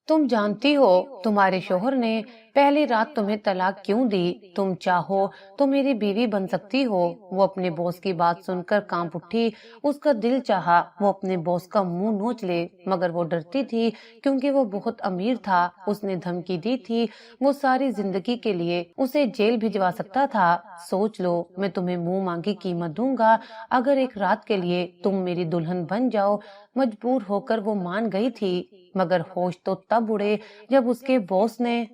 तुम जानती हो तुम्हारे शोहर ने पहली रात तुम्हें तलाक क्यों दी? तुम चाहो तो मेरी बीवी बन सकती हो। वो अपने बॉस की बात सुनकर कांप उठी। उसका दिल चाहा वो अपने बॉस का मुंह नोच ले, मगर वो डरती थी क्योंकि वो बहुत अमीर था। उसने धमकी दी थी वो सारी जिंदगी के लिए उसे जेल भिजवा सकता था। सोच लो, मैं तुम्हें मुंह मांगी कीमत दूंगा अगर एक रात के लिए तुम मेरी दुल्हन बन जाओ। मजबूर होकर वो मान गई थी, मगर होश तो तब उड़े जब उसके बॉस ने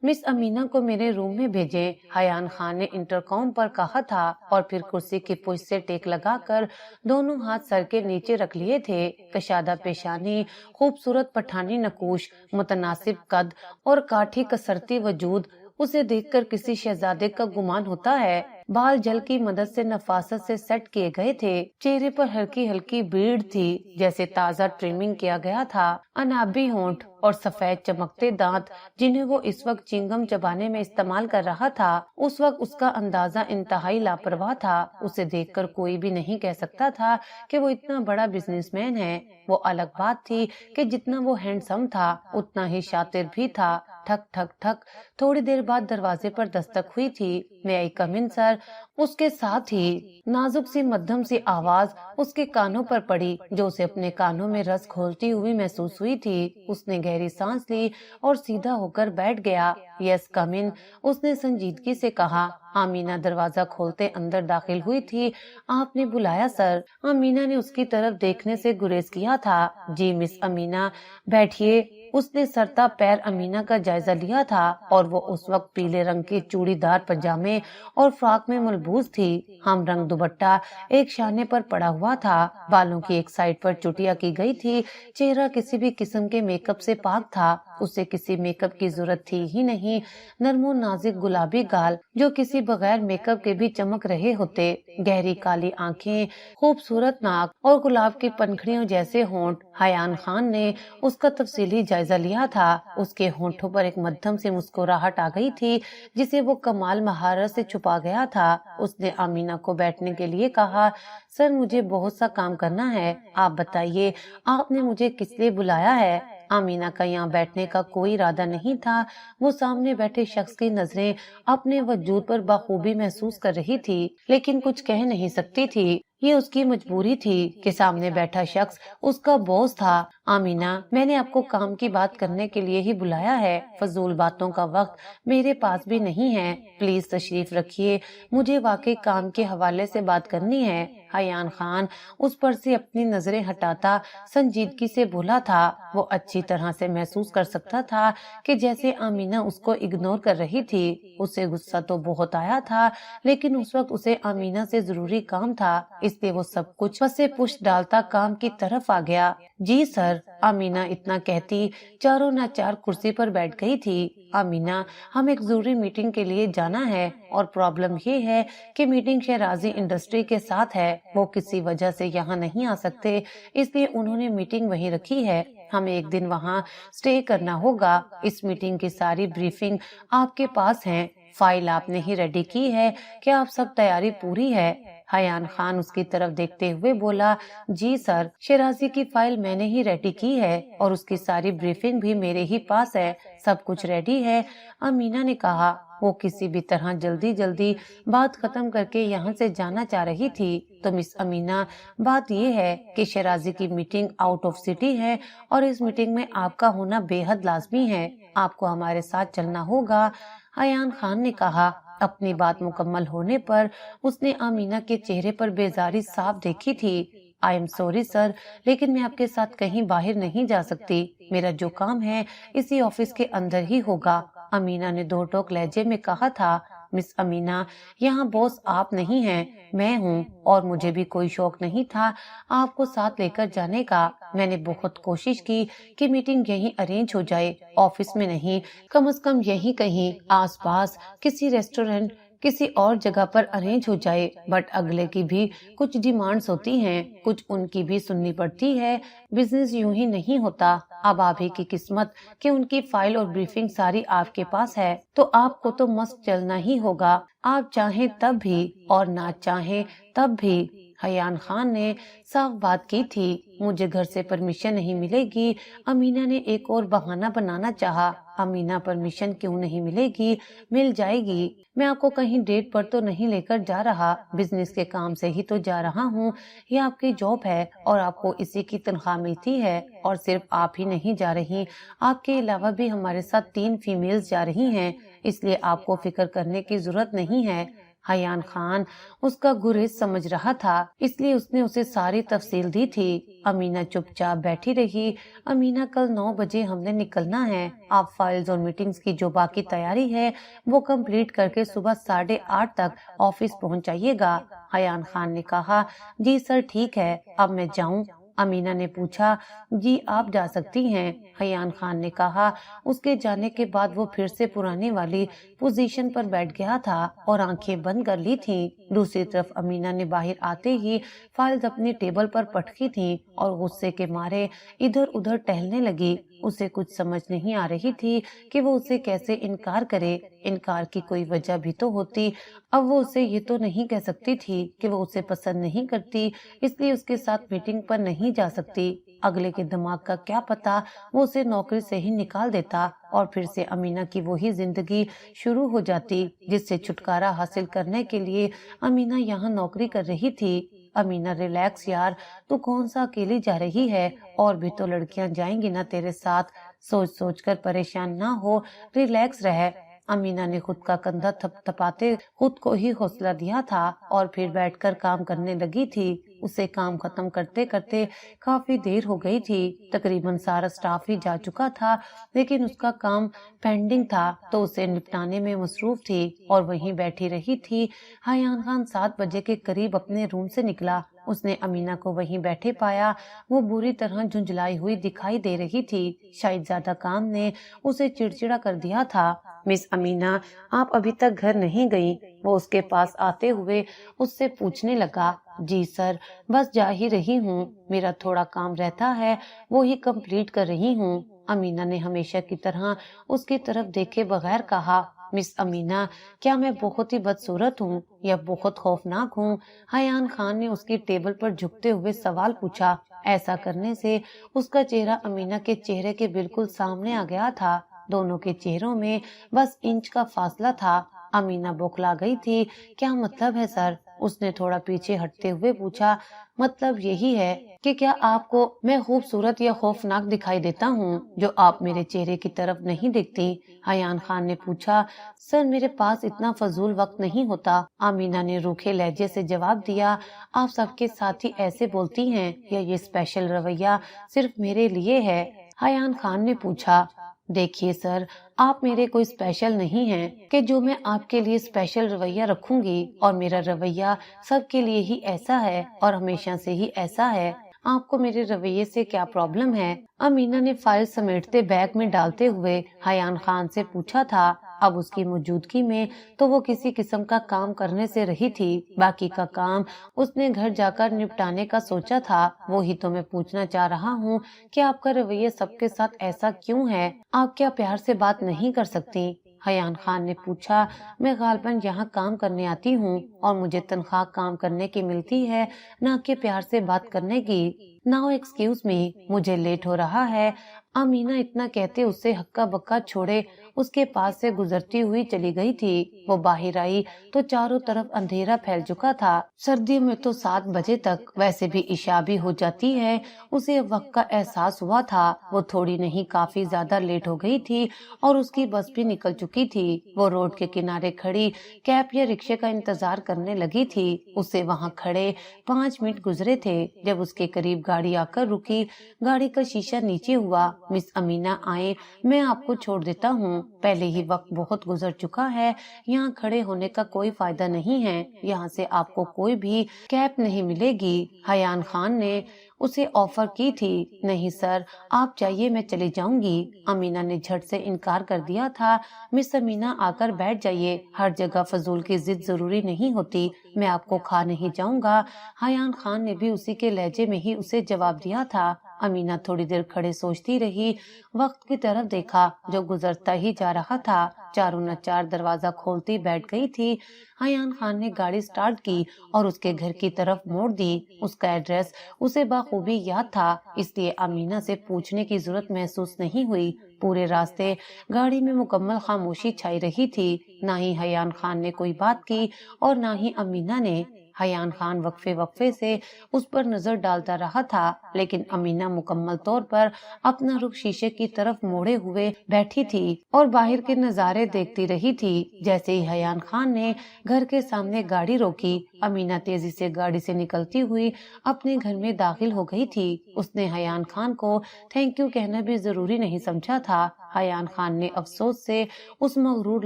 मिस अमीना को मेरे रूम में भेजे। हयान खान ने इंटरकॉम पर कहा था और फिर कुर्सी की पुश से टेक लगाकर दोनों हाथ सर के नीचे रख लिए थे। कशादा पेशानी, खूबसूरत पठानी नकूश, मुतनासिब कद और काठी कसरती वजूद, उसे देखकर किसी शहजादे का गुमान होता है। बाल जल की मदद से नफासत से सेट किए गए थे। चेहरे पर हल्की हल्की बीड़ थी जैसे ताज़ा ट्रिमिंग किया गया था। अनाबी होंठ और सफेद चमकते दांत जिन्हें वो इस वक्त चिंगम चबाने में इस्तेमाल कर रहा था। उस वक्त उसका अंदाजा इंतहाई लापरवाह था। उसे देखकर कोई भी नहीं कह सकता था कि वो इतना बड़ा बिजनेसमैन है। वो अलग बात थी कि जितना वो हैंडसम था उतना ही शातिर भी था। ठक ठक ठक, थोड़ी देर बाद दरवाजे पर दस्तक हुई थी। मैं आई कम इन सर। उसके साथ ही नाजुक सी मध्यम सी आवाज उसके कानों पर पड़ी जो उसे अपने कानों में रस घोलती हुई महसूस हुई थी। उसने गहरी सांस ली और सीधा होकर बैठ गया। यस कम इन, उसने संजीदगी से कहा। आमीना दरवाजा खोलते अंदर दाखिल हुई थी। आपने बुलाया सर। आमीना ने उसकी तरफ देखने से गुरेज किया था। जी मिस अमीना, बैठिए। उसने सरता पैर अमीना का जायजा लिया था और वो उस वक्त पीले रंग के चूड़ीदार पजामे और फ्रॉक में मलबूस थी। हम रंग दुपट्टा एक शाने पर पड़ा हुआ था। बालों की एक साइड पर चुटिया की गई थी। चेहरा किसी भी किस्म के मेकअप से पाक था। उसे किसी मेकअप की जरूरत थी ही नहीं। नरमो नाजुक गुलाबी गाल जो किसी बगैर मेकअप के भी चमक रहे होते, गहरी काली आंखें, खूबसूरत नाक और गुलाब की पंखड़ियों जैसे होंठ। हयान खान ने उसका तफसीली जायजा लिया था। उसके होंठों पर एक मध्यम सी मुस्कुराहट आ गई थी जिसे वो कमाल महारत से छुपा गया था। उसने आमीना को बैठने के लिए कहा। सर, मुझे बहुत सा काम करना है। आप बताइए, आपने मुझे किस लिए बुलाया है? आमीना का यहाँ बैठने का कोई इरादा नहीं था। वो सामने बैठे शख्स की नजरें अपने वजूद पर बखूबी महसूस कर रही थी, लेकिन कुछ कह नहीं सकती थी। ये उसकी मजबूरी थी कि सामने बैठा शख्स उसका बॉस था। आमीना, मैंने आपको काम की बात करने के लिए ही बुलाया है। फजूल बातों का वक्त मेरे पास भी नहीं है। प्लीज तशरीफ रखिए, मुझे वाकई काम के हवाले से बात करनी है। हयान खान उस पर से अपनी नजरें हटाता संजीदगी से बोला था। वो अच्छी तरह से महसूस कर सकता था कि जैसे आमीना उसको इग्नोर कर रही थी। उसे गुस्सा तो बहुत आया था, लेकिन उस वक्त उसे आमीना से जरूरी काम था, इसलिए वो सब कुछ पसे पुश डालता काम की तरफ आ गया। जी सर। आमीना इतना कहती चारों नाचार कुर्सी पर बैठ गई थी। आमीना, हम एक जरूरी मीटिंग के लिए जाना है और प्रॉब्लम ये है कि मीटिंग शहराजी इंडस्ट्री के साथ है। वो किसी वजह से यहाँ नहीं आ सकते, इसलिए उन्होंने मीटिंग वहीं रखी है। हमें एक दिन वहाँ स्टे करना होगा। इस मीटिंग की सारी ब्रीफिंग आपके पास है। फाइल आपने ही रेडी की है? क्या आप सब तैयारी पूरी है? हयान खान उसकी तरफ देखते हुए बोला। जी सर, शराजी की फाइल मैंने ही रेडी की है और उसकी सारी ब्रीफिंग भी मेरे ही पास है। सब कुछ रेडी है। अमीना ने कहा। वो किसी भी तरह जल्दी जल्दी बात खत्म करके यहाँ से जाना चाह रही थी। तो मिस अमीना, बात ये है कि शराजी की मीटिंग आउट ऑफ सिटी है और इस मीटिंग में आपका होना बेहद लाजमी है। आपको हमारे साथ चलना होगा। हयान खान ने कहा। अपनी बात मुकम्मल होने पर उसने आमीना के चेहरे पर बेजारी साफ देखी थी। आई एम सॉरी सर, लेकिन मैं आपके साथ कहीं बाहर नहीं जा सकती। मेरा जो काम है इसी ऑफिस के अंदर ही होगा। अमीना ने दो टोक लहजे में कहा था। मिस अमीना, यहाँ बॉस आप नहीं हैं, मैं हूँ और मुझे भी कोई शौक नहीं था आपको साथ लेकर जाने का। मैंने बहुत कोशिश की कि मीटिंग यहीं अरेंज हो जाए, ऑफिस में नहीं, कम से कम यहीं कहीं आसपास किसी रेस्टोरेंट, किसी और जगह पर अरेंज हो जाए, बट अगले की भी कुछ डिमांड्स होती हैं, कुछ उनकी भी सुननी पड़ती है। बिजनेस यूं ही नहीं होता। अब आप ही की किस्मत कि उनकी फाइल और ब्रीफिंग सारी आपके पास है, तो आपको तो मस्त चलना ही होगा। आप चाहें तब भी और ना चाहें तब भी। हयान खान ने साफ बात की थी, मुझे घर से परमिशन नहीं मिलेगी। अमीना ने एक और बहाना बनाना चाहा। अमीना परमिशन क्यों नहीं मिलेगी, मिल जाएगी। मैं आपको कहीं डेट पर तो नहीं लेकर जा रहा, बिजनेस के काम से ही तो जा रहा हूँ। ये आपकी जॉब है और आपको इसी की तनख्वाह मिलती है। और सिर्फ आप ही नहीं जा रही, आपके अलावा भी हमारे साथ 3 फीमेल्स जा रही हैं, इसलिए आपको फिक्र करने की जरूरत नहीं है। हयान खान उसका गुरेज समझ रहा था, इसलिए उसने उसे सारी तफसील दी थी। अमीना चुपचाप बैठी रही। अमीना, कल 9 बजे हमने निकलना है। आप फाइल्स और मीटिंग्स की जो बाकी तैयारी है वो कंप्लीट करके सुबह 8:30 तक ऑफिस पहुंच जाइएगा। हयान खान ने कहा, जी सर ठीक है, अब मैं जाऊं? अमीना ने पूछा। जी आप जा सकती हैं, हयान खान ने कहा। उसके जाने के बाद वो फिर से पुरानी वाली पोजीशन पर बैठ गया था और आंखें बंद कर ली थीं। दूसरी तरफ अमीना ने बाहर आते ही फाइल्स अपनी टेबल पर पटकी थीं और गुस्से के मारे इधर उधर टहलने लगी। उसे कुछ समझ नहीं आ रही थी कि वो उसे कैसे इनकार करे। इनकार की कोई वजह भी तो होती। अब वो उसे ये तो नहीं कह सकती थी कि वो उसे पसंद नहीं करती, इसलिए उसके साथ मीटिंग पर नहीं जा सकती। अगले के दिमाग का क्या पता, वो उसे नौकरी से ही निकाल देता और फिर से अमीना की वही जिंदगी शुरू हो जाती जिससे छुटकारा हासिल करने के लिए अमीना यहाँ नौकरी कर रही थी। अमीना, रिलैक्स यार, तू कौन सा अकेली जा रही है, और भी तो लड़कियां जाएंगी ना तेरे साथ। सोच सोच कर परेशान ना हो, रिलैक्स रह। अमीना ने खुद का कंधा थपथपाते खुद को ही हौसला दिया था और फिर बैठकर काम करने लगी थी। उसे काम खत्म करते करते काफी देर हो गई थी। तकरीबन सारा स्टाफ ही जा चुका था, लेकिन उसका काम पेंडिंग था तो उसे निपटाने में मसरूफ थी और वहीं बैठी रही थी। हयान खान 7 बजे के करीब अपने रूम से निकला। उसने अमीना को वहीं बैठे पाया। वो बुरी तरह झुंझलाई हुई दिखाई दे रही थी। शायद ज्यादा काम ने उसे चिड़चिड़ा कर दिया था। मिस अमीना, आप अभी तक घर नहीं गई? वो उसके पास आते हुए उससे पूछने लगा। जी सर, बस जा ही रही हूँ, मेरा थोड़ा काम रहता है, वो ही कंप्लीट कर रही हूँ। अमीना ने हमेशा की तरह उसकी तरफ देखे बगैर कहा। मिस अमीना, क्या मैं बहुत ही बदसूरत हूँ या बहुत खौफनाक हूँ? हयान खान ने उसकी टेबल पर झुकते हुए सवाल पूछा। ऐसा करने से उसका चेहरा अमीना के चेहरे के बिल्कुल सामने आ गया था। दोनों के चेहरों में बस इंच का फासला था। अमीना बौखला गई थी। क्या मतलब है सर? उसने थोड़ा पीछे हटते हुए पूछा। मतलब यही है कि क्या आपको मैं खूबसूरत या खौफनाक दिखाई देता हूँ जो आप मेरे चेहरे की तरफ नहीं देखती? हयान खान ने पूछा। सर, मेरे पास इतना फजूल वक्त नहीं होता, अमीना ने रूखे लहजे से जवाब दिया। आप सबके साथ ही ऐसे बोलती हैं या ये स्पेशल रवैया सिर्फ मेरे लिए है? हयान खान ने पूछा। देखिए सर, आप मेरे कोई स्पेशल नहीं हैं कि जो मैं आपके लिए स्पेशल रवैया रखूंगी, और मेरा रवैया सबके लिए ही ऐसा है और हमेशा से ही ऐसा है। आपको मेरे रवैये से क्या प्रॉब्लम है? अमीना ने फाइल समेटते बैग में डालते हुए हयान खान से पूछा था। अब उसकी मौजूदगी में तो वो किसी किस्म का काम करने से रही थी। बाकी का काम उसने घर जाकर निपटाने का सोचा था। वो ही तो मैं पूछना चाह रहा हूँ कि आपका रवैया सबके साथ ऐसा क्यों है? आप क्या प्यार से बात नहीं कर सकती? हयान खान ने पूछा। मैं गालबन यहाँ काम करने आती हूँ और मुझे तनख्वाह काम करने की मिलती है, ना कि प्यार से बात करने की। नाउ एक्सक्यूज मी, मुझे लेट हो रहा है। अमीना इतना कहते उसे हक्का बक्का छोड़े उसके पास से गुजरती हुई चली गई थी। वो बाहर आई तो चारों तरफ अंधेरा फैल चुका था। सर्दियों में तो 7 बजे तक वैसे भी इशा भी हो जाती है। उसे वक्त का एहसास हुआ था। वो थोड़ी नहीं काफी ज्यादा लेट हो गई थी और उसकी बस भी निकल चुकी थी। वो रोड के किनारे खड़ी कैब या रिक्शे का इंतजार करने लगी थी। उसे वहाँ खड़े 5 मिनट गुजरे थे जब उसके करीब गाड़ी आकर रुकी। गाड़ी का शीशा नीचे हुआ। मिस अमीना, आए, मैं आपको छोड़ देता हूँ। पहले ही वक्त बहुत गुजर चुका है, यहाँ खड़े होने का कोई फायदा नहीं है। यहाँ से आपको कोई भी कैब नहीं मिलेगी। हयान खान ने उसे ऑफर की थी। नहीं सर, आप चाहिए, मैं चली जाऊंगी। अमीना ने झट से इनकार कर दिया था। मिस अमीना, आकर बैठ जाइए, हर जगह फजूल की जिद जरूरी नहीं होती, मैं आपको खा नहीं जाऊंगा। हयान खान ने भी उसी के लहजे में ही उसे जवाब दिया था। अमीना थोड़ी देर खड़े सोचती रही, वक्त की तरफ देखा जो गुजरता ही जा रहा था। चारों न चार दरवाजा खोलती बैठ गई थी। हयान खान ने गाड़ी स्टार्ट की और उसके घर की तरफ मोड़ दी। उसका एड्रेस उसे बखूबी याद था, इसलिए अमीना से पूछने की जरूरत महसूस नहीं हुई। पूरे रास्ते गाड़ी में मुकम्मल खामोशी छाई रही थी। ना ही हयान खान ने कोई बात की और ना ही अमीना ने। हयान खान वक्फे वक्फे से उस पर नजर डालता रहा था, लेकिन अमीना मुकम्मल तौर पर अपना रुख शीशे की तरफ मोड़े हुए बैठी थी और बाहर के नजारे देखती रही थी। जैसे ही हयान खान ने घर के सामने गाड़ी रोकी, अमीना तेजी से गाड़ी से निकलती हुई अपने घर में दाखिल हो गई थी। उसने हयान खान को थैंक यू कहना भी जरूरी नहीं समझा था। हयान खान ने अफसोस से उस मगरूर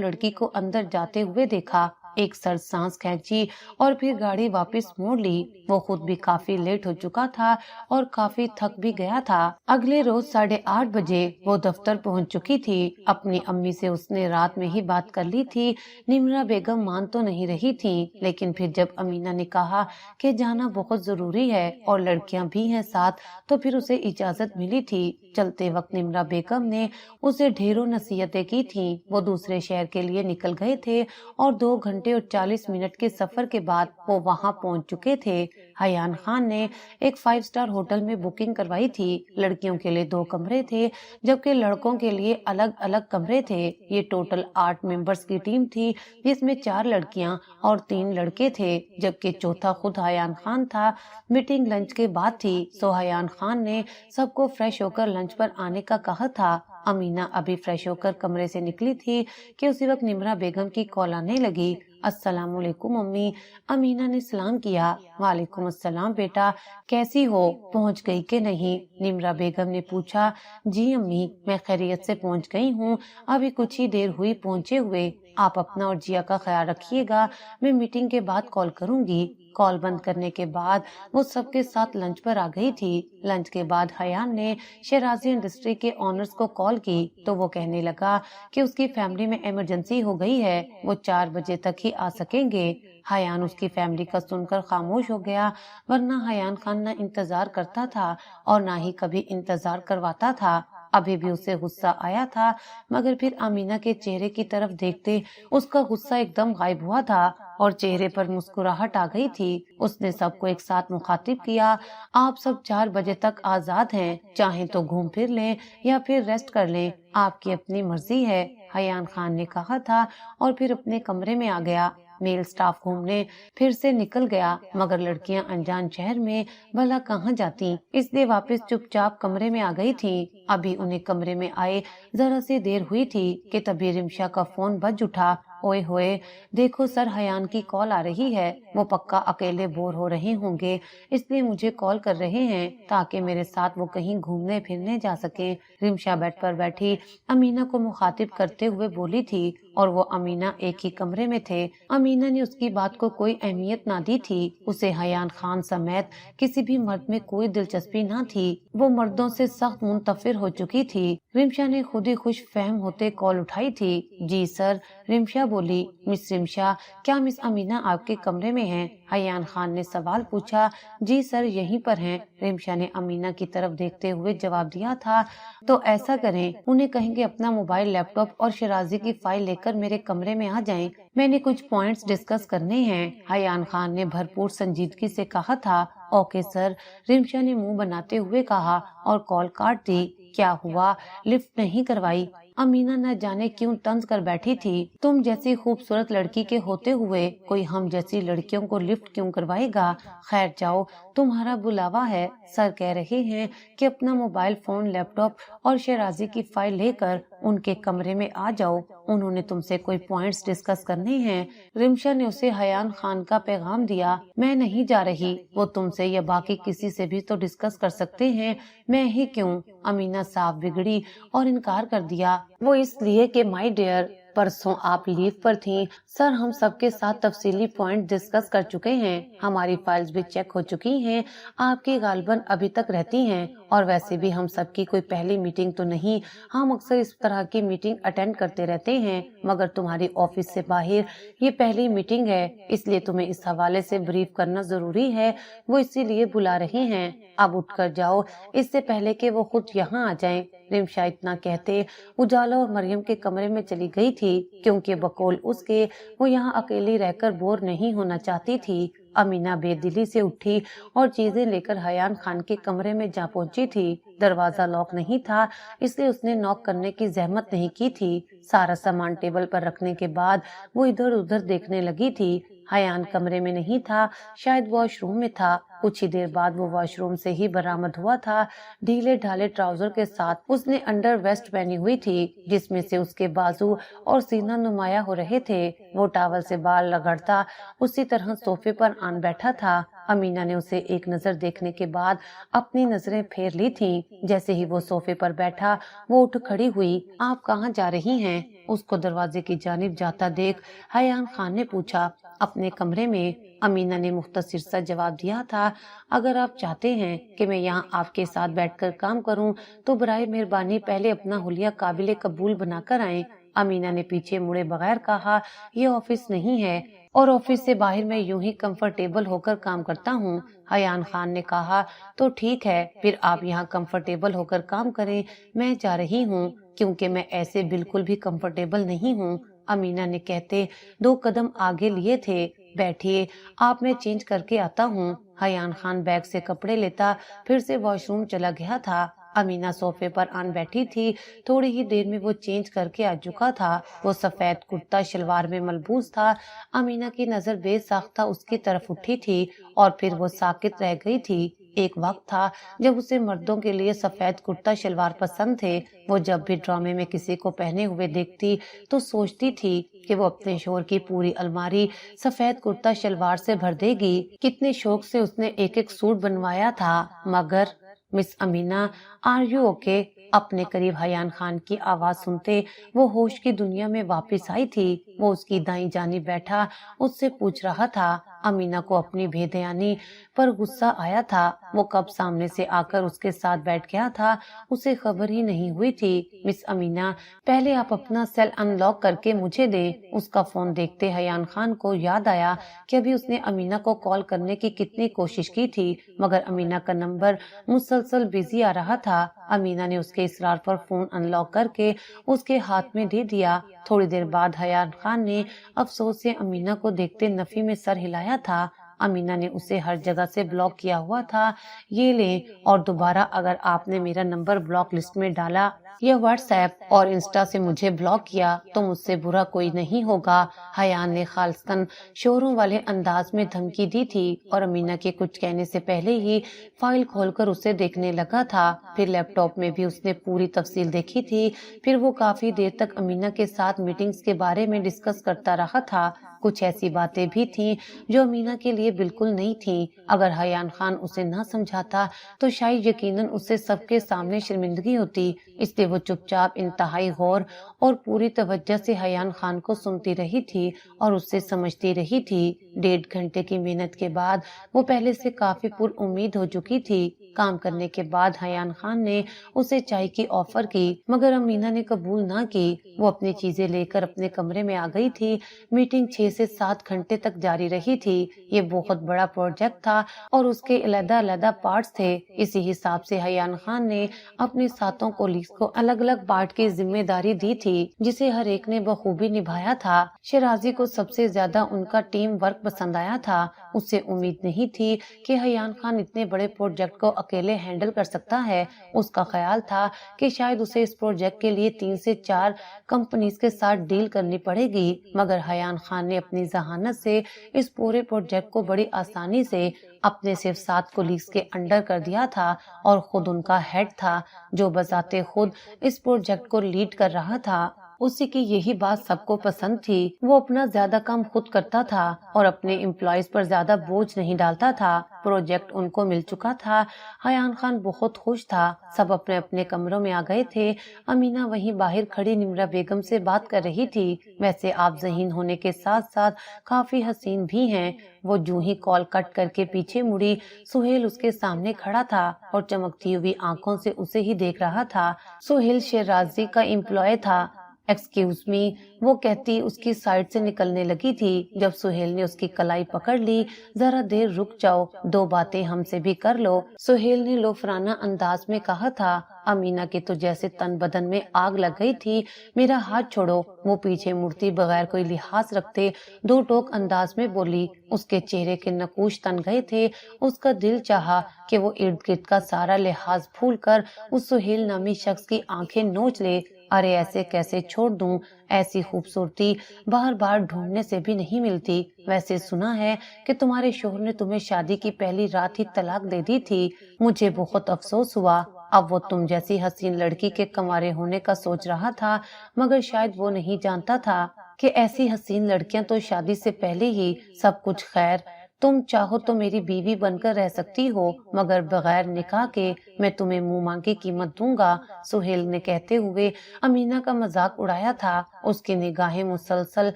लड़की को अंदर जाते हुए देखा, एक सर्द सांस खींची और फिर गाड़ी वापस मोड़ ली। वो खुद भी काफी लेट हो चुका था और काफी थक भी गया था। अगले रोज 8:30 बजे वो दफ्तर पहुंच चुकी थी। अपनी अम्मी से उसने रात में ही बात कर ली थी। निम्रा बेगम मान तो नहीं रही थी, लेकिन फिर जब अमीना ने कहा कि जाना बहुत जरूरी है और लड़कियां भी हैं साथ, तो फिर उसे इजाजत मिली थी। चलते वक्त निम्रा बेगम ने उसे ढेरों नसीहतें की थी। वो दूसरे शहर के लिए निकल गए थे और 2 घंटे और 40 मिनट के सफर के बाद वो वहां पहुंच चुके थे। हयान खान ने एक 5 स्टार होटल में बुकिंग करवाई थी। लड़कियों के लिए 2 कमरे थे, जबकि लड़कों के लिए अलग अलग कमरे थे। ये टोटल 8 मेंबर्स की टीम थी, जिसमें 4 लड़कियां और 3 लड़के थे, जबकि चौथा खुद हयान खान था। मीटिंग लंच के बाद थी, सो हयान खान ने सबको फ्रेश होकर लंच पर आने का कहा था। अमीना अभी फ्रेश होकर कमरे से निकली थी कि उसी वक्त निम्रा बेगम की कॉल आने लगी। अस्सलाम वालेकुम अम्मी। अमीना ने सलाम किया। वालेकुम अस्सलाम बेटा, कैसी हो, पहुंच गई कि नहीं? निम्रा बेगम ने पूछा। जी अम्मी, मैं खैरियत से पहुंच गई हूँ, अभी कुछ ही देर हुई पहुंचे हुए। आप अपना और जिया का ख्याल रखिएगा, मैं मीटिंग के बाद कॉल करूंगी। कॉल बंद करने के बाद वो सबके साथ लंच पर आ गई थी। लंच के बाद हयान ने शराजी इंडस्ट्री के ऑनर्स को कॉल की तो वो कहने लगा कि उसकी फैमिली में इमरजेंसी हो गई है, वो 4 बजे तक ही आ सकेंगे। हयान उसकी फैमिली का सुनकर खामोश हो गया, वरना हयान खान न इंतजार करता था और ना ही कभी इंतजार करवाता था। अभी भी उसे गुस्सा आया था, मगर फिर अमीना के चेहरे की तरफ देखते उसका गुस्सा एकदम गायब हुआ था और चेहरे पर मुस्कुराहट आ गई थी। उसने सबको एक साथ मुखातिब किया। आप सब 4 बजे तक आजाद हैं, चाहें तो घूम फिर लें या फिर रेस्ट कर लें, आपकी अपनी मर्जी है, हयान खान ने कहा था और फिर अपने कमरे में आ गया। मेल स्टाफ घूमने फिर से निकल गया, मगर लड़कियां अनजान शहर में भला कहाँ जाती, इसलिए वापस चुपचाप कमरे में आ गई थी। अभी उन्हें कमरे में आए जरा सी देर हुई थी कि तभी रिमशा का फोन बज उठा। ओए होए, देखो सर, हयान की कॉल आ रही है, वो पक्का अकेले बोर हो रहे होंगे, इसलिए मुझे कॉल कर रहे हैं ताकि मेरे साथ वो कहीं घूमने फिरने जा सके। रिमशा बेड पर बैठी अमीना को मुखातिब करते हुए बोली थी और वो अमीना एक ही कमरे में थे। अमीना ने उसकी बात को कोई अहमियत ना दी थी। उसे हयान खान समेत किसी भी मर्द में कोई दिलचस्पी ना थी। वो मर्दों से सख्त मुंतफिर हो चुकी थी। रिमशा ने खुद ही खुश फहम होते कॉल उठाई थी। जी सर, रिमशा बोली। मिस रिमशा, क्या मिस अमीना आपके कमरे में हैं? हयान खान ने सवाल पूछा। जी सर, यहीं पर हैं। रिमशा ने अमीना की तरफ देखते हुए जवाब दिया था। तो ऐसा करें, उन्हें कहेंगे अपना मोबाइल, लैपटॉप और शराजी की फाइल लेकर मेरे कमरे में आ जाएं। मैंने कुछ पॉइंट्स डिस्कस करने हैं, हयान खान ने भरपूर संजीदगी से कहा था। ओके सर, रिमशा ने मुंह बनाते हुए कहा और कॉल काट दी। क्या हुआ, लिफ्ट नहीं करवाई? अमीना न जाने क्यों तंज कर बैठी थी। तुम जैसी खूबसूरत लड़की के होते हुए कोई हम जैसी लड़कियों को लिफ्ट क्यों करवाएगा? खैर जाओ, तुम्हारा बुलावा है। सर कह रहे हैं कि अपना मोबाइल फोन, लैपटॉप और शराजी की फाइल लेकर उनके कमरे में आ जाओ, उन्होंने तुमसे कोई पॉइंट्स डिस्कस करने हैं। रिमशा ने उसे हयान खान का पैगाम दिया। मैं नहीं जा रही, वो तुमसे या बाकी किसी से भी तो डिस्कस कर सकते हैं, मैं ही क्यों? अमीना साफ बिगड़ी और इनकार कर दिया। वो इसलिए कि माय डियर, परसों आप लीव पर थीं। सर, हम सबके साथ तफसीली पॉइंट डिस्कस कर चुके हैं, हमारी फाइल्स भी चेक हो चुकी हैं, आपकी गालबन अभी तक रहती हैं, और वैसे भी हम सबकी कोई पहली मीटिंग तो नहीं, हम अक्सर इस तरह की मीटिंग अटेंड करते रहते हैं, मगर तुम्हारी ऑफिस से बाहर ये पहली मीटिंग है, इसलिए तुम्हें इस हवाले से ब्रीफ करना जरूरी है। वो इसीलिए बुला रही हैं, अब उठकर जाओ, इससे पहले कि वो खुद यहाँ आ जाएं। रिमशा इतना कहते उजाला और मरियम के कमरे में चली गई थी, क्योंकि बकौल उसके वो यहाँ अकेली रहकर बोर नहीं होना चाहती थी। अमीना बेदिली से उठी और चीजें लेकर हयान खान के कमरे में जा पहुंची थी। दरवाजा लॉक नहीं था, इसलिए उसने नॉक करने की जहमत नहीं की थी। सारा सामान टेबल पर रखने के बाद वो इधर उधर देखने लगी थी। हयान कमरे में नहीं था, शायद वॉशरूम में था। कुछ ही देर बाद वो वॉशरूम से ही बरामद हुआ था। ढीले ढाले ट्राउजर के साथ उसने अंडर वेस्ट पहनी हुई थी, जिसमें से उसके बाजू और सीना नुमाया हो रहे थे। वो टॉवल से बाल रगड़ता उसी तरह सोफे पर आन बैठा था। अमीना ने उसे एक नजर देखने के बाद अपनी नजरें फेर ली थीं। जैसे ही वो सोफे पर बैठा, वो उठ खड़ी हुई। आप कहाँ जा रही हैं? उसको दरवाजे की जानिब जाता देख हयान खान ने पूछा। अपने कमरे में, अमीना ने मुख्तसर सा जवाब दिया था। अगर आप चाहते हैं कि मैं यहाँ आपके साथ बैठकर काम करूँ, तो बराए मेहरबानी पहले अपना हुलिया काबिल कबूल बनाकर आएं। अमीना ने पीछे मुड़े बगैर कहा, ये ऑफिस नहीं है, और ऑफिस से बाहर मैं यूं ही कंफर्टेबल होकर काम करता हूँ। हयान खान ने कहा, तो ठीक है, फिर आप यहाँ कंफर्टेबल होकर काम करें, मैं जा रही हूँ, क्योंकि मैं ऐसे बिल्कुल भी कंफर्टेबल नहीं हूँ। अमीना ने कहते 2 कदम आगे लिए थे। बैठिए, आप मैं चेंज करके आता हूँ। हयान खान बैग से कपड़े लेता फिर से वॉशरूम चला गया था। अमीना सोफे पर आन बैठी थी। थोड़ी ही देर में वो चेंज करके आ चुका था। वो सफेद कुर्ता शलवार में मलबूस था। अमीना की नजर बेसाख्ता उसकी तरफ उठी थी और फिर वो साकित रह गई थी। एक वक्त था जब उसे मर्दों के लिए सफेद कुर्ता शलवार पसंद थे। वो जब भी ड्रामे में किसी को पहने हुए देखती तो सोचती थी कि वो अपने शोहर की पूरी अलमारी सफेद कुर्ता शलवार से भर देगी। कितने शौक से उसने एक एक सूट बनवाया था। मगर miss Amina, are you okay? अपने करीब हयान खान की आवाज सुनते वो होश की दुनिया में वापस आई थी। वो उसकी दाईं जानिब बैठा उससे पूछ रहा था। अमीना को अपनी बेध्यानी पर गुस्सा आया था। वो कब सामने से आकर उसके साथ बैठ गया था, उसे खबर ही नहीं हुई थी। मिस अमीना, पहले आप अपना सेल अनलॉक करके मुझे दें। उसका फोन देखते हयान खान को याद आया कि अभी उसने अमीना को कॉल करने की कितनी कोशिश की थी, मगर अमीना का नंबर मुसलसल बिजी आ रहा था। अमीना ने उसके इसरार पर फोन अनलॉक करके उसके हाथ में दे दिया। थोड़ी देर बाद हयान खान ने अफसोस से अमीना को देखते नफी में सर हिलाया था। अमीना ने उसे हर जगह से ब्लॉक किया हुआ था। ये लें, और दोबारा अगर आपने मेरा नंबर ब्लॉक लिस्ट में डाला या व्हाट्सएप और इंस्टा से मुझे ब्लॉक किया तो मुझसे बुरा कोई नहीं होगा। हयान ने खालिस्तन शोरों वाले अंदाज में धमकी दी थी और अमीना के कुछ कहने से पहले ही फाइल खोलकर उसे देखने लगा था। फिर लैपटॉप में भी उसने पूरी तफसील देखी थी। फिर वो काफी देर तक अमीना के साथ मीटिंग्स के बारे में डिस्कस करता रहा था। कुछ ऐसी बातें भी थीं जो अमीना के लिए बिल्कुल नहीं थीं। अगर हयान खान उसे न समझाता तो शायद यकीनन उससे सबके सामने शर्मिंदगी होती। इसलिए वो चुपचाप इंतहाई गौर और पूरी तवज्जो से हयान खान को सुनती रही थी और उससे समझती रही थी। 1.5 घंटे की मेहनत के बाद वो पहले से काफी पुरउम्मीद हो चुकी थी। काम करने के बाद हयान खान ने उसे चाय की ऑफर की, मगर अमीना ने कबूल ना की। वो अपनी चीजें लेकर अपने कमरे में आ गई थी। मीटिंग 6 से 7 घंटे तक जारी रही थी। ये बहुत बड़ा प्रोजेक्ट था और उसके अलग-अलग पार्ट्स थे। इसी हिसाब से हयान खान ने अपने सातों कोलीग्स को अलग-अलग पार्ट की जिम्मेदारी दी थी, जिसे हर एक ने बखूबी निभाया था। शराजी को सबसे ज्यादा उनका टीम वर्क पसंद आया था। उससे उम्मीद नहीं थी कि हयान खान इतने बड़े प्रोजेक्ट को अकेले हैंडल कर सकता है। उसका ख्याल था कि शायद उसे इस प्रोजेक्ट के लिए 3 से 4 कंपनीज के साथ डील करनी पड़ेगी, मगर हयान खान ने अपनी जहानत से इस पूरे प्रोजेक्ट को बड़ी आसानी से अपने सिर्फ 7 कोलीग्स के अंडर कर दिया था और खुद उनका हेड था, जो बजाते खुद इस प्रोजेक्ट को लीड कर रहा था। उसी की यही बात सबको पसंद थी। वो अपना ज्यादा काम खुद करता था और अपने एम्प्लॉयज पर ज्यादा बोझ नहीं डालता था। प्रोजेक्ट उनको मिल चुका था। हयान खान बहुत खुश था। सब अपने अपने कमरों में आ गए थे। अमीना वहीं बाहर खड़ी निम्रा बेगम से बात कर रही थी। वैसे आप ज़हीन होने के साथ साथ काफी हसीन भी हैं। वो जूं ही कॉल कट करके पीछे मुड़ी, सुहेल उसके सामने खड़ा था और चमकती हुई आंखों से उसे ही देख रहा था। सुहेल शेराजी का एम्प्लॉय था। एक्सक्यूज मी, वो कहती उसकी साइड से निकलने लगी थी जब सुहेल ने उसकी कलाई पकड़ ली। जरा देर रुक जाओ, दो बातें हमसे भी कर लो, सुहेल ने लोफराना अंदाज में कहा था। अमीना के तो जैसे तन बदन में आग लग गई थी। मेरा हाथ छोड़ो, वो पीछे मुड़ती बगैर कोई लिहाज रखते दो टोक अंदाज में बोली। उसके चेहरे के नकूश तन गए थे। उसका दिल चाहा कि वो इर्द गिर्द का सारा लिहाज भूल कर उस सुहेल नामी शख्स की आंखें नोच ले। अरे ऐसे कैसे छोड़ दूं, ऐसी खूबसूरती बार बार ढूंढने से भी नहीं मिलती। वैसे सुना है कि तुम्हारे शोहर ने तुम्हें शादी की पहली रात ही तलाक दे दी थी। मुझे बहुत अफसोस हुआ। अब वो तुम जैसी हसीन लड़की के कंवारे होने का सोच रहा था, मगर शायद वो नहीं जानता था कि ऐसी हसीन लड़कियां तो शादी से पहले ही सब कुछ खैर। तुम चाहो तो मेरी बीवी बनकर रह सकती हो, मगर बगैर निकाह के मैं तुम्हें मुंह मांगी कीमत दूंगा, सुहेल ने कहते हुए अमीना का मजाक उड़ाया था। उसकी निगाहें मुसलसल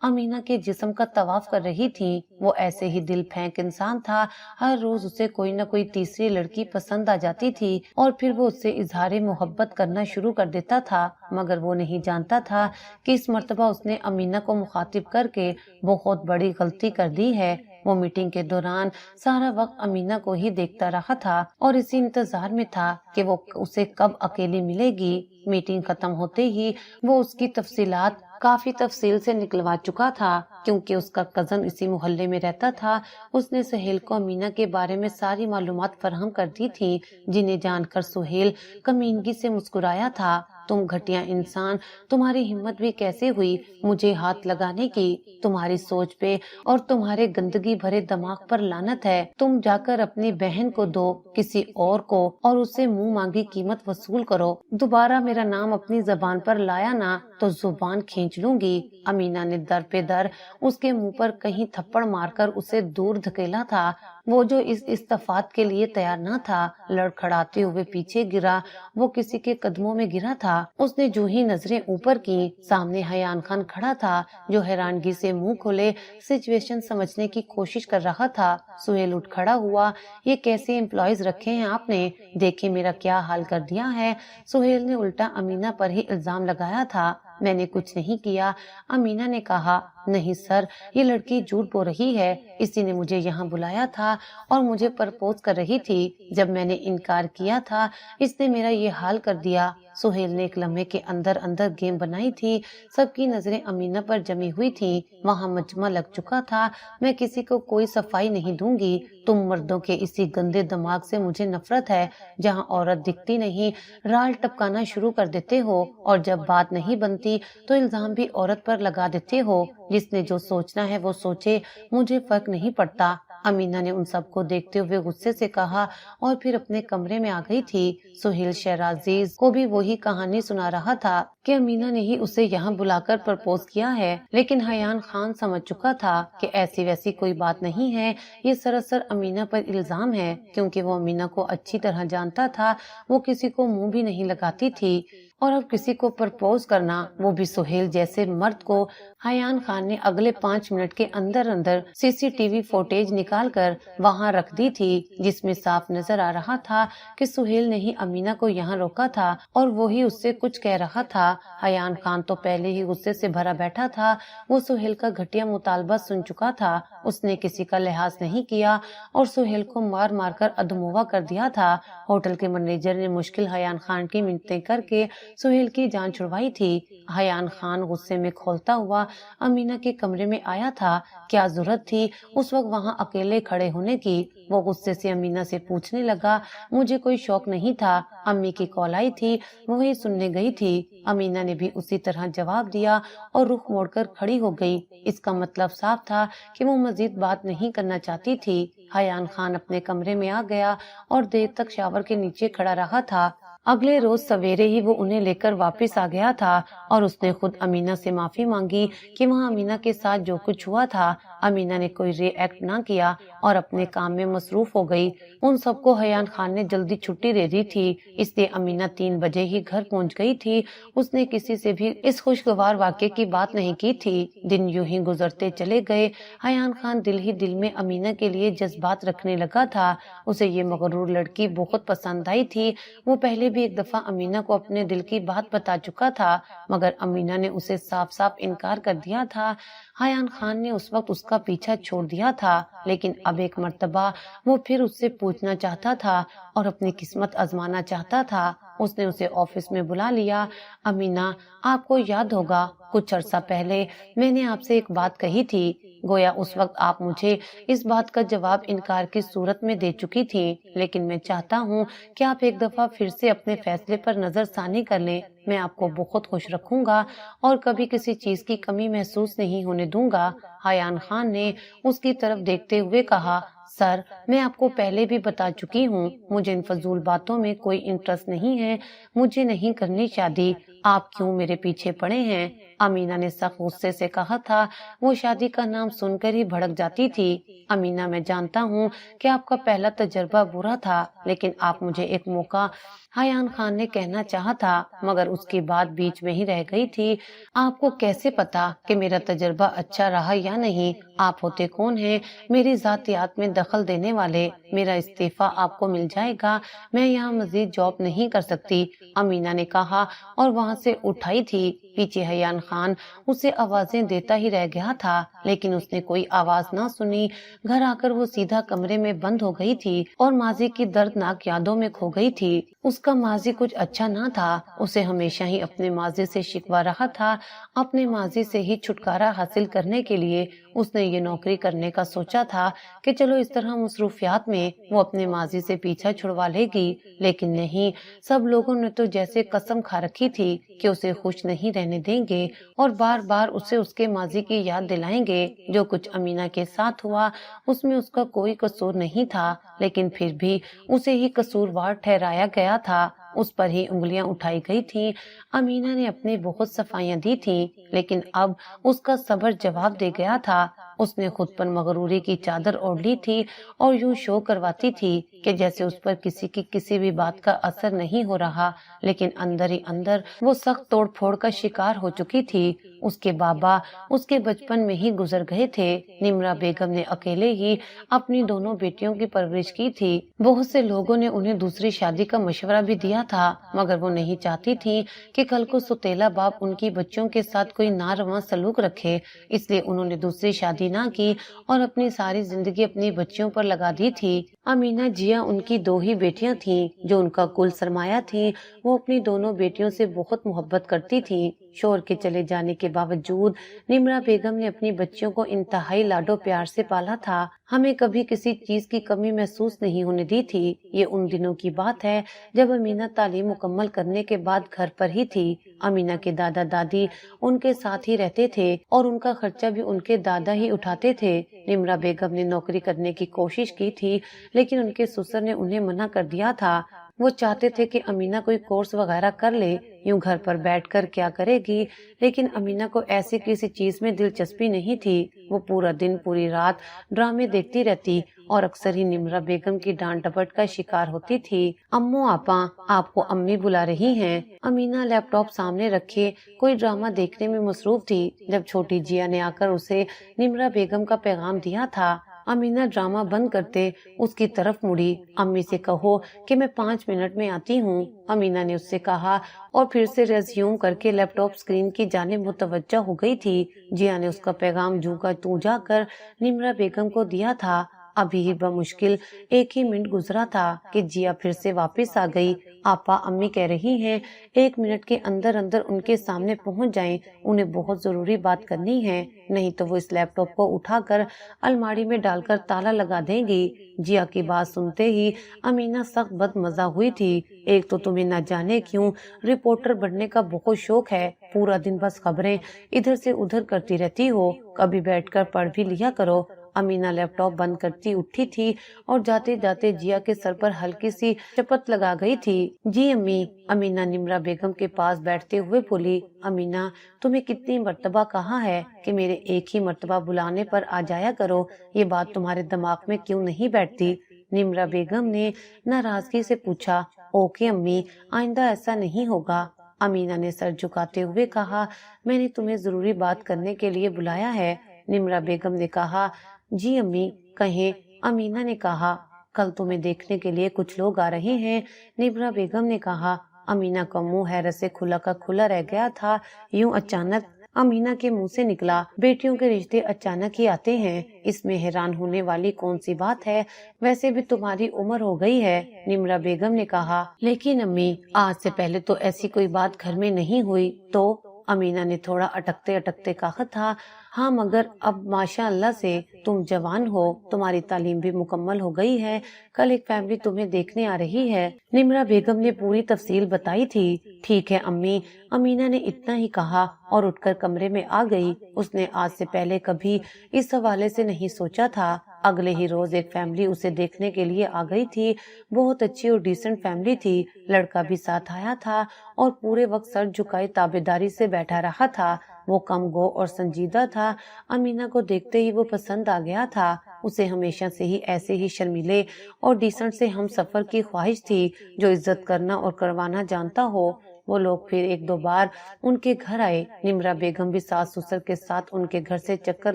अमीना के जिस्म का तवाफ कर रही थीं। वो ऐसे ही दिल फेंक इंसान था। हर रोज उसे कोई न कोई तीसरी लड़की पसंद आ जाती थी और फिर वो उससे इजहार मोहब्बत करना शुरू कर देता था, मगर वो नहीं जानता था कि इस मर्तबा उसने अमीना को मुखातिब करके बहुत बड़ी गलती कर दी है। वो मीटिंग के दौरान सारा वक्त अमीना को ही देखता रहा था और इसी इंतजार में था कि वो उसे कब अकेली मिलेगी। मीटिंग खत्म होते ही वो उसकी तफसीलात काफी तफसील से निकलवा चुका था, क्योंकि उसका कजन इसी मोहल्ले में रहता था। उसने सुहेल को अमीना के बारे में सारी मालूमात फराहम कर दी थी, जिन्हें जानकर सुहेल कमीनगी से मुस्कुराया था। तुम घटिया इंसान, तुम्हारी हिम्मत भी कैसे हुई मुझे हाथ लगाने की? तुम्हारी सोच पे और तुम्हारे गंदगी भरे दिमाग पर लानत है। तुम जाकर अपनी बहन को दो किसी और को और उससे मुंह मांगी कीमत वसूल करो। दोबारा मेरा नाम अपनी जबान पर लाया ना तो जुबान खींच लूंगी। अमीना ने दर पे दर उसके मुंह पर कहीं थप्पड़ मारकर उसे दूर धकेला था। वो जो इस इस्तफात के लिए तैयार न था, लड़खड़ाते हुए पीछे गिरा। वो किसी के कदमों में गिरा था। उसने जो ही नजरें ऊपर की, सामने हयान खान खड़ा था, जो हैरानगी से मुंह खोले सिचुएशन समझने की कोशिश कर रहा था। सुहेल उठ खड़ा हुआ। ये कैसे एम्प्लॉयज रखे हैं आपने? देखिए मेरा क्या हाल कर दिया है। सुहेल ने उल्टा अमीना पर ही इल्जाम लगाया था। मैंने कुछ नहीं किया, अमीना ने कहा। नहीं सर, ये लड़की झूठ बोल रही है। इसी ने मुझे यहाँ बुलाया था और मुझे प्रपोज कर रही थी। जब मैंने इनकार किया था, इसने मेरा ये हाल कर दिया। सुहेल ने एक लम्हे के अंदर अंदर गेम बनाई थी। सबकी नजरें अमीना पर जमी हुई थी। वहाँ मजमा लग चुका था। मैं किसी को कोई सफाई नहीं दूंगी। तुम मर्दों के इसी गंदे दिमाग से मुझे नफरत है। जहाँ औरत दिखती नहीं, राल टपकाना शुरू कर देते हो और जब बात नहीं बनती तो इल्जाम भी औरत पर लगा देते हो। जिसने जो सोचना है वो सोचे, मुझे फर्क नहीं पड़ता। अमीना ने उन सबको देखते हुए गुस्से से कहा और फिर अपने कमरे में आ गई थी। सुहेल शेराजीज को भी वही कहानी सुना रहा था कि अमीना ने ही उसे यहाँ बुलाकर प्रपोज किया है, लेकिन हयान खान समझ चुका था कि ऐसी वैसी कोई बात नहीं है। ये सरासर अमीना पर इल्जाम है, क्योंकि वो अमीना को अच्छी तरह जानता था। वो किसी को मुंह भी नहीं लगाती थी और अब किसी को प्रपोज करना, वो भी सुहेल जैसे मर्द को। हयान खान ने अगले 5 मिनट के अंदर अंदर सीसीटीवी फुटेज निकाल कर वहाँ रख दी थी, जिसमें साफ नजर आ रहा था कि सुहेल ने ही अमीना को यहाँ रोका था और वो ही उससे कुछ कह रहा था। हयान खान तो पहले ही गुस्से से भरा बैठा था। वो सुहेल का घटिया मुतालबा सुन चुका था। उसने किसी का लिहाज नहीं किया और सुहेल को मार मार कर अधमुआ कर दिया था। होटल के मैनेजर ने मुश्किल हयान खान की मिन्नतें करके सुहेल की जान छुड़वाई थी। हयान खान गुस्से में खोलता हुआ अमीना के कमरे में आया था। क्या जरूरत थी उस वक्त वहाँ अकेले खड़े होने की? वो गुस्से से अमीना से पूछने लगा। मुझे कोई शौक नहीं था, अम्मी की कॉल आई थी, वही सुनने गई थी। अमीना ने भी उसी तरह जवाब दिया और रुख मोड़कर खड़ी हो गई। इसका मतलब साफ था कि वो मजीद बात नहीं करना चाहती थी। हयान खान अपने कमरे में आ गया और देर तक शावर के नीचे खड़ा रहा था। अगले रोज सवेरे ही वो उन्हें लेकर वापस आ गया था और उसने खुद अमीना से माफी मांगी कि वहाँ अमीना के साथ जो कुछ हुआ था। अमीना ने कोई रिएक्ट ना किया और अपने काम में मसरूफ हो गई। उन सबको हयान खान ने जल्दी छुट्टी दे दी थी, इसलिए अमीना 3 बजे ही घर पहुंच गई थी। उसने किसी से भी इस खुशगवार वाक़ये की बात नहीं की थी। दिन यूं ही गुजरते चले गए। हयान खान दिल ही दिल में अमीना के लिए जज्बात रखने लगा था। उसे ये मगरूर लड़की बहुत पसंद आई थी। वो पहले भी एक दफा अमीना को अपने दिल की बात बता चुका था, मगर अमीना ने उसे साफ साफ इनकार कर दिया था। हयान खान ने उस वक्त उसका पीछा छोड़ दिया था, लेकिन अब एक मर्तबा वो फिर उससे पूछना चाहता था और अपनी किस्मत आजमाना चाहता था। उसने उसे ऑफिस में बुला लिया। अमीना, आपको याद होगा कुछ अरसा पहले मैंने आपसे एक बात कही थी। गोया उस वक्त आप मुझे इस बात का जवाब इनकार की सूरत में दे चुकी थी, लेकिन मैं चाहता हूँ कि आप एक दफा फिर से अपने फैसले पर नजरसानी कर लें। मैं आपको बहुत खुश रखूंगा और कभी किसी चीज की कमी महसूस नहीं होने दूंगा। हयान खान ने उसकी तरफ देखते हुए कहा, सर, मैं आपको पहले भी बता चुकी हूँ, मुझे इन फजूल बातों में कोई इंटरेस्ट नहीं है। मुझे नहीं करनी शादी। आप क्यों मेरे पीछे पड़े हैं? अमीना ने सख्त गुस्से से कहा था। वो शादी का नाम सुनकर ही भड़क जाती थी। अमीना, मैं जानता हूँ कि आपका पहला तजर्बा बुरा था, लेकिन आप मुझे एक मौका, हयान खान ने कहना चाहा था, मगर उसकी बात बीच में ही रह गई थी। आपको कैसे पता कि मेरा तजर्बा अच्छा रहा या नहीं? आप होते कौन हैं मेरी जातियात में दखल देने वाले? मेरा इस्तीफा आपको मिल जाएगा। मैं यहाँ मजीद जॉब नहीं कर सकती, अमीना ने कहा और वहाँ से उठाई थी। पीछे हयान खान उसे आवाजें देता ही रह गया था, लेकिन उसने कोई आवाज ना सुनी। घर आकर वो सीधा कमरे में बंद हो गई थी और माजी की दर्दनाक यादों में खो गई थी। उसका माजी कुछ अच्छा ना था। उसे हमेशा ही अपने माजी से शिकवा रहा था। अपने माजी से ही छुटकारा हासिल करने के लिए उसने ये नौकरी करने का सोचा था कि चलो इस तरह मसरूफियात में वो अपने माजी से पीछा छुड़वा लेगी, लेकिन नहीं। सब लोगों ने तो जैसे कसम खा रखी थी कि उसे खुश नहीं रहने देंगे और बार बार उसे उसके माजी की याद दिलाएंगे। जो कुछ अमीना के साथ हुआ उसमें उसका कोई कसूर नहीं था, लेकिन फिर भी उसे ही कसूरवार ठहराया गया था। उस पर ही उंगलियां उठाई गई थी। अमीना ने अपनी बहुत सफाइयां दी थी, लेकिन अब उसका सब्र जवाब दे गया था। उसने खुद पर मगरूरी की चादर ओढ़ ली थी और यूं शो करवाती थी कि जैसे उस पर किसी की किसी भी बात का असर नहीं हो रहा, लेकिन अंदर ही अंदर वो सख्त तोड़ फोड़ का शिकार हो चुकी थी। उसके बाबा उसके बचपन में ही गुजर गए थे। निम्रा बेगम ने अकेले ही अपनी दोनों बेटियों की परवरिश की थी। बहुत से लोगों ने उन्हें दूसरी शादी का मशवरा भी दिया था, मगर वो नहीं चाहती थी कि कल को सुतेला बाप उनकी बच्चों के साथ कोई नारवा सलूक रखे। इसलिए उन्होंने दूसरी शादी ना की और अपनी सारी जिंदगी अपनी बच्चियों पर लगा दी थी। अमीना जिया उनकी 2 ही बेटियां थीं, जो उनका कुल सरमाया थी। वो अपनी दोनों बेटियों से बहुत मोहब्बत करती थी। शोहर के चले जाने के बावजूद निम्रा बेगम ने अपनी बच्चियों को इंतहाई लाडो प्यार से पाला था। हमें कभी किसी चीज की कमी महसूस नहीं होने दी थी। ये उन दिनों की बात है जब अमीना तालीम मुकम्मल करने के बाद घर पर ही थी। अमीना के दादा दादी उनके साथ ही रहते थे और उनका खर्चा भी उनके दादा ही उठाते थे। निम्रा बेगम ने नौकरी करने की कोशिश की थी, लेकिन उनके ससुर ने उन्हें मना कर दिया था। वो चाहते थे कि अमीना कोई कोर्स वगैरह कर ले, यूं घर पर बैठकर क्या करेगी। लेकिन अमीना को ऐसी किसी चीज में दिलचस्पी नहीं थी। वो पूरा दिन पूरी रात ड्रामे देखती रहती और अक्सर ही निम्रा बेगम की डांट डपट का शिकार होती थी। अम्मू आपा, आपको अम्मी बुला रही हैं। अमीना लैपटॉप सामने रखे कोई ड्रामा देखने में मसरूफ थी जब छोटी जिया ने आकर उसे निम्रा बेगम का पैगाम दिया था। अमीना ड्रामा बंद करते उसकी तरफ मुड़ी। अम्मी से कहो कि मैं 5 मिनट में आती हूँ, अमीना ने उससे कहा और फिर से रेज्यूम करके लैपटॉप स्क्रीन की जानिब मुतवज्जा हो गई थी। जिया ने उसका पैगाम जू का तू जाकर निम्रा बेगम को दिया था। अभी ही बमुश्किल 1 ही मिनट गुजरा था कि जिया फिर से वापस आ गई। आपा, अम्मी कह रही हैं 1 मिनट के अंदर अंदर उनके सामने पहुंच जाएं, उन्हें बहुत जरूरी बात करनी है, नहीं तो वो इस लैपटॉप को उठाकर अलमारी में डालकर ताला लगा देंगी। जिया की बात सुनते ही अमीना सख्त बदमजा हुई थी। एक तो तुम्हें न जाने क्यों रिपोर्टर बनने का बहुत शौक है, पूरा दिन बस खबरें इधर से उधर करती रहती हो, कभी बैठकर पढ़ भी लिया करो। अमीना लैपटॉप बंद करती उठी थी और जाते जाते जिया के सर पर हल्की सी चपत लगा गई थी। जी अम्मी, अमीना निम्रा बेगम के पास बैठते हुए बोली। अमीना, तुम्हें कितनी मर्तबा कहा है कि मेरे एक ही मर्तबा बुलाने पर आ जाया करो, ये बात तुम्हारे दिमाग में क्यों नहीं बैठती? निम्रा बेगम ने नाराजगी से पूछा। ओके अम्मी, आइंदा ऐसा नहीं होगा, अमीना ने सर झुकाते हुए कहा। मैंने तुम्हें जरूरी बात करने के लिए बुलाया है, निम्रा बेगम ने कहा। जी अम्मी, कहें, अमीना ने कहा। कल तुम्हें देखने के लिए कुछ लोग आ रहे हैं, निम्रा बेगम ने कहा। अमीना का मुंह हैरत से खुला का खुला रह गया था। यूं अचानक अमीना के मुंह से निकला, बेटियों के रिश्ते अचानक ही आते हैं, इसमें हैरान होने वाली कौन सी बात है? वैसे भी तुम्हारी उम्र हो गई है, निम्रा बेगम ने कहा। लेकिन अम्मी, आज से पहले तो ऐसी कोई बात घर में नहीं हुई। तो अमीना ने थोड़ा अटकते अटकते कहा था। हाँ, मगर अब माशाअल्लाह से तुम जवान हो, तुम्हारी तालीम भी मुकम्मल हो गई है, कल एक फैमिली तुम्हें देखने आ रही है, निम्रा बेगम ने पूरी तफसील बताई थी। ठीक है अम्मी, अमीना ने इतना ही कहा और उठकर कमरे में आ गई। उसने आज से पहले कभी इस हवाले से नहीं सोचा था। अगले ही रोज एक फैमिली उसे देखने के लिए आ गई थी। बहुत अच्छी और डिसेंट फैमिली थी। लड़का भी साथ आया था और पूरे वक्त सर झुकाए ताबेदारी से बैठा रहा था। वो कम गो और संजीदा था। अमीना को देखते ही वो पसंद आ गया था। उसे हमेशा से ही ऐसे ही शर्मीले और डिसेंट से हम सफर की ख्वाहिश थी, जो इज्जत करना और करवाना जानता हो। वो लोग फिर एक दो बार उनके घर आए। निम्रा बेगम भी सास ससुर के साथ उनके घर से चक्कर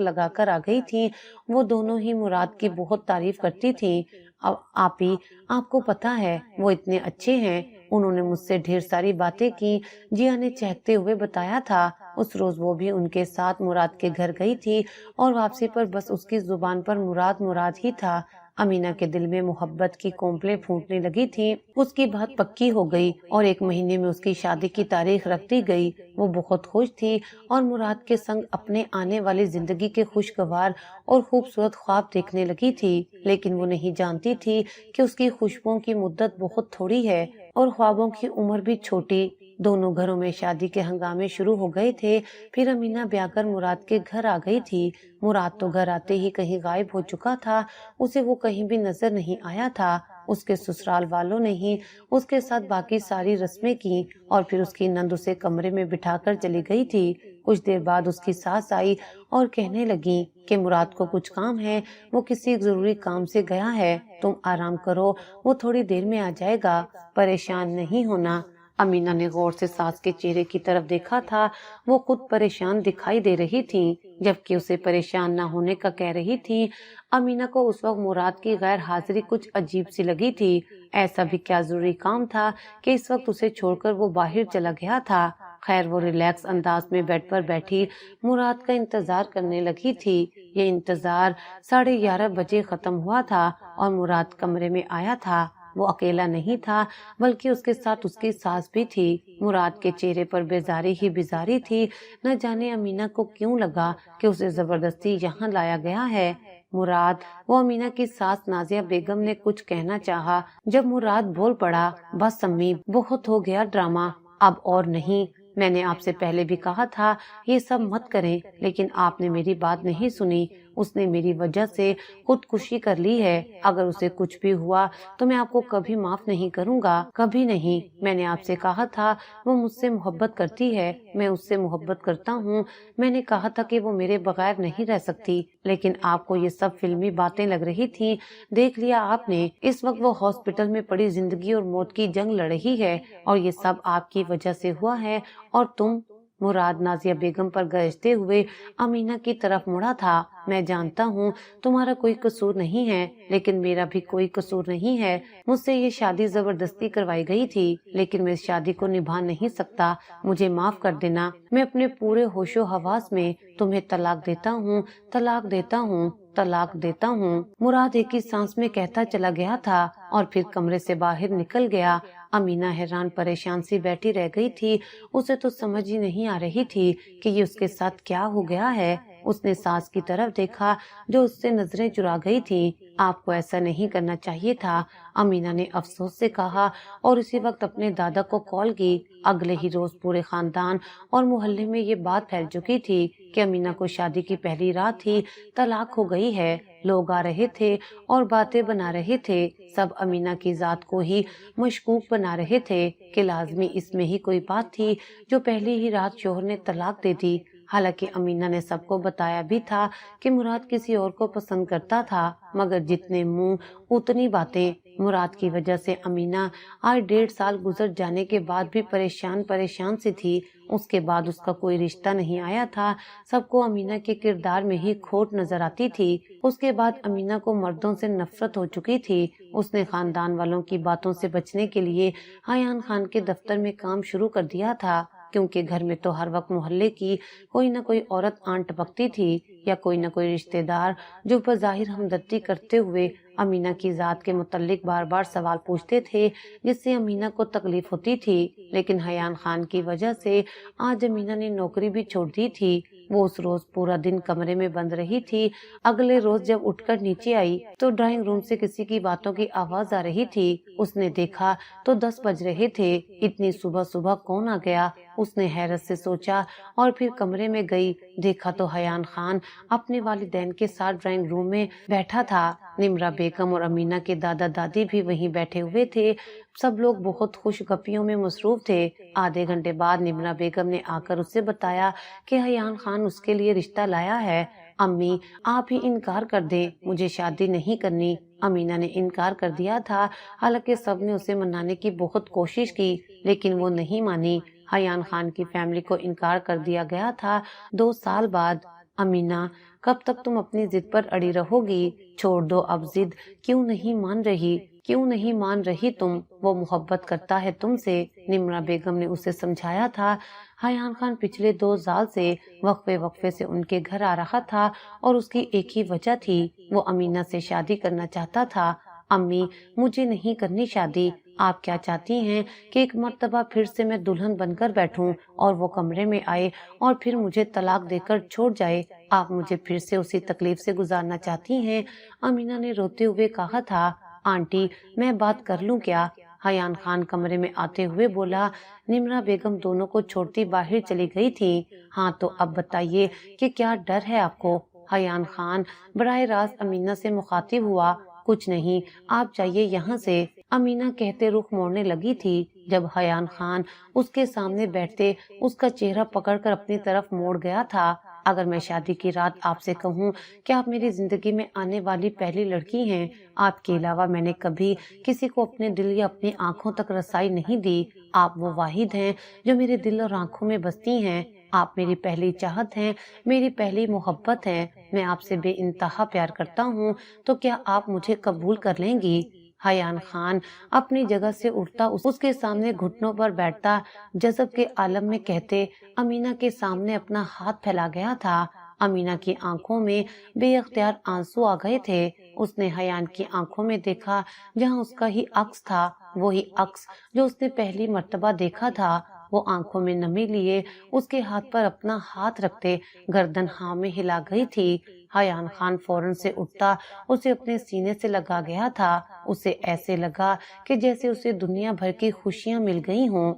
लगाकर आ गई थी। वो दोनों ही मुराद की बहुत तारीफ करती थी। अब आपी, आपको पता है वो इतने अच्छे हैं, उन्होंने मुझसे ढेर सारी बातें की, जिया ने चहकते हुए बताया था। उस रोज वो भी उनके साथ मुराद के घर गई थी और वापसी पर बस उसकी जुबान पर मुराद मुराद ही था। अमीना के दिल में मोहब्बत की कोंपलें फूटने लगी थी। उसकी बात पक्की हो गई और एक महीने में उसकी शादी की तारीख रख दी गई। वो बहुत खुश थी और मुराद के संग अपने आने वाली जिंदगी के खुशगवार और खूबसूरत ख्वाब देखने लगी थी। लेकिन वो नहीं जानती थी कि उसकी खुशबुओं की मुद्दत बहुत थोड़ी है और ख्वाबों की उम्र भी छोटी। दोनों घरों में शादी के हंगामे शुरू हो गए थे। फिर अमीना ब्याह कर मुराद के घर आ गई थी। मुराद तो घर आते ही कहीं गायब हो चुका था। उसे वो कहीं भी नजर नहीं आया था। उसके ससुराल वालों ने ही उसके साथ बाकी सारी रस्में की और फिर उसकी नंद उसे कमरे में बिठाकर चली गई थी। कुछ देर बाद उसकी सास आई और कहने लगी कि मुराद को कुछ काम है, वो किसी जरूरी काम से गया है, तुम आराम करो, वो थोड़ी देर में आ जाएगा, परेशान नहीं होना। अमीना ने गौर से सास के चेहरे की तरफ देखा था। वो खुद परेशान दिखाई दे रही थी, जबकि उसे परेशान न होने का कह रही थी। अमीना को उस वक्त मुराद की गैर हाजिरी कुछ अजीब सी लगी थी। ऐसा भी क्या जरूरी काम था कि इस वक्त उसे छोड़कर वो बाहर चला गया था। खैर, वो रिलैक्स अंदाज में बेड पर बैठी मुराद का इंतजार करने लगी थी। ये इंतजार 11:30 बजे खत्म हुआ था और मुराद कमरे में आया था। वो अकेला नहीं था, बल्कि उसके साथ उसकी सास भी थी। मुराद के चेहरे पर बेजारी ही बेजारी थी। न जाने अमीना को क्यों लगा कि उसे जबरदस्ती यहाँ लाया गया है। मुराद, वो अमीना की सास नाजिया बेगम ने कुछ कहना चाहा। जब मुराद बोल पड़ा, बस अम्मी, बहुत हो गया ड्रामा, अब और नहीं। मैंने आपसे पहले भी कहा था ये सब मत करें, लेकिन आपने मेरी बात नहीं सुनी। उसने मेरी वजह से खुदकुशी कर ली है। अगर उसे कुछ भी हुआ तो मैं आपको कभी माफ नहीं करूंगा, कभी नहीं। मैंने आपसे कहा था वो मुझसे मोहब्बत करती है, मैं उससे मोहब्बत करता हूँ। मैंने कहा था कि वो मेरे बगैर नहीं रह सकती, लेकिन आपको ये सब फिल्मी बातें लग रही थी। देख लिया आपने, इस वक्त वो हॉस्पिटल में पड़ी जिंदगी और मौत की जंग लड़ रही है और ये सब आपकी वजह से हुआ है। और तुम, मुराद नाजिया बेगम पर गरजते हुए अमीना की तरफ मुड़ा था। मैं जानता हूँ तुम्हारा कोई कसूर नहीं है, लेकिन मेरा भी कोई कसूर नहीं है। मुझसे ये शादी जबरदस्ती करवाई गई थी, लेकिन मैं इस शादी को निभा नहीं सकता। मुझे माफ कर देना। मैं अपने पूरे होशो हवास में तुम्हें तलाक देता हूँ, तलाक देता हूँ, तलाक देता हूँ। मुराद एक ही सांस में कहता चला गया था और फिर कमरे से बाहर निकल गया। अमीना हैरान परेशान सी बैठी रह गई थी। उसे तो समझ ही नहीं आ रही थी कि ये उसके साथ क्या हो गया है। اس نے ساس کی طرف دیکھا جو اس سے نظریں چرا گئی تھی۔ آپ کو ایسا نہیں کرنا چاہیے تھا، امینا نے افسوس سے کہا اور اسی وقت اپنے دادا کو کال کی۔ اگلے ہی روز پورے خاندان اور محلے میں یہ بات پھیل چکی تھی کہ امینا کو شادی کی پہلی رات ہی طلاق ہو گئی ہے۔ لوگ آ رہے تھے اور باتیں بنا رہے تھے، سب امینا کی ذات کو ہی مشکوک بنا رہے تھے کہ لازمی اس میں ہی کوئی بات تھی جو پہلی ہی رات شوہر نے طلاق دے دی۔ حالانکہ امینا نے سب کو بتایا بھی تھا کہ مراد کسی اور کو پسند کرتا تھا، مگر جتنے منہ اتنی باتیں۔ مراد کی وجہ سے امینا آج 1.5 سال گزر جانے کے بعد بھی پریشان سی تھی۔ اس کے بعد اس کا کوئی رشتہ نہیں آیا تھا، سب کو امینا کے کردار میں ہی کھوٹ نظر آتی تھی۔ اس کے بعد امینا کو مردوں سے نفرت ہو چکی تھی۔ اس نے خاندان والوں کی باتوں سے بچنے کے لیے حیان خان کے دفتر میں کام شروع کر دیا تھا، کیونکہ گھر میں تو ہر وقت محلے کی کوئی نہ کوئی عورت آن ٹپکتی تھی یا کوئی نہ کوئی رشتہ دار جو بظاہر ہمدردی کرتے ہوئے امینا کی ذات کے متعلق بار بار سوال پوچھتے تھے، جس سے امینا کو تکلیف ہوتی تھی۔ لیکن حیان خان کی وجہ سے آج امینا نے نوکری بھی چھوڑ دی تھی۔ وہ اس روز پورا دن کمرے میں بند رہی تھی۔ اگلے روز جب اٹھ کر نیچے آئی تو ڈرائنگ روم سے کسی کی باتوں کی آواز آ رہی تھی۔ اس نے دیکھا تو 10 بج رہے تھے۔ اتنی صبح کون آ گیا؟ اس نے حیرت سے سوچا اور پھر کمرے میں گئی۔ دیکھا تو حیان خان اپنے والدین کے ساتھ ڈرائنگ روم میں بیٹھا تھا۔ نمرا بیگم اور امینا کے دادا دادی بھی وہیں بیٹھے ہوئے تھے۔ سب لوگ بہت خوش گپیوں میں مصروف تھے۔ آدھے گھنٹے بعد نمرا بیگم نے آ کر اسے بتایا کہ حیان خان اس کے لیے رشتہ لایا ہے۔ امی آپ ہی انکار کر دیں، مجھے شادی نہیں کرنی۔ امینا نے انکار کر دیا تھا، حالانکہ سب نے اسے منانے کی بہت کوشش کی، لیکن وہ نہیں مانی۔ حیان خان کی فیملی کو انکار کر دیا گیا تھا 2 سال بعد۔ امینا کب تک تم اپنی ضد پر اڑی رہو گی؟ چھوڑ دو اب ضد، کیوں نہیں مان رہی تم؟ وہ محبت کرتا ہے تم سے، نمرا بیگم نے اسے سمجھایا تھا۔ حیان خان پچھلے 2 سال سے وقفے سے ان کے گھر آ رہا تھا اور اس کی ایک ہی وجہ تھی، وہ امینا سے شادی کرنا چاہتا تھا۔ امی مجھے نہیں کرنی شادی، آپ کیا چاہتی ہیں کہ ایک مرتبہ پھر سے میں دلہن بن کر بیٹھوں اور وہ کمرے میں آئے اور پھر مجھے طلاق دے کر چھوڑ جائے؟ آپ مجھے پھر سے اسی تکلیف سے گزارنا چاہتی ہیں؟ امینا نے روتے ہوئے کہا تھا۔ آنٹی میں بات کر لوں کیا؟ حیان خان کمرے میں آتے ہوئے بولا۔ نمرا بیگم دونوں کو چھوڑتی باہر چلی گئی تھی۔ ہاں تو اب بتائیے کہ کیا ڈر ہے آپ کو؟ حیان خان براہ راست امینا سے مخاطب ہوا۔ کچھ نہیں، آپ جائیے یہاں سے، امینا کہتے رخ موڑنے لگی تھی جب حیان خان اس کے سامنے بیٹھتے اس کا چہرہ پکڑ کر اپنی طرف موڑ گیا تھا۔ اگر میں شادی کی رات آپ سے کہوں کہ آپ میری زندگی میں آنے والی پہلی لڑکی ہیں، آپ کے علاوہ میں نے کبھی کسی کو اپنے دل یا اپنی آنکھوں تک رسائی نہیں دی، آپ وہ واحد ہیں جو میرے دل اور آنکھوں میں بستی ہیں، آپ میری پہلی چاہت ہیں، میری پہلی محبت ہیں، میں آپ سے بے انتہا پیار کرتا ہوں، تو کیا آپ مجھے قبول کر لیں گی؟ حیان خان اپنی جگہ سے اٹھتا اس کے سامنے گھٹنوں پر بیٹھتا، جذب کے عالم میں کہتے امینا کے سامنے اپنا ہاتھ پھیلا گیا تھا۔ امینا کی آنکھوں میں بے اختیار آنسو آ گئے تھے۔ اس نے حیان کی آنکھوں میں دیکھا جہاں اس کا ہی عکس تھا، وہی عکس جو اس نے پہلی مرتبہ دیکھا تھا۔ وہ آنکھوں میں نمی لیے اس کے ہاتھ پر اپنا ہاتھ رکھتے گردن ہاں میں ہلا گئی تھی۔ حیان خان فوراً سے اٹھتا اسے اپنے سینے سے لگا گیا تھا۔ اسے ایسے لگا کہ جیسے اسے دنیا بھر کی خوشیاں مل گئی ہوں۔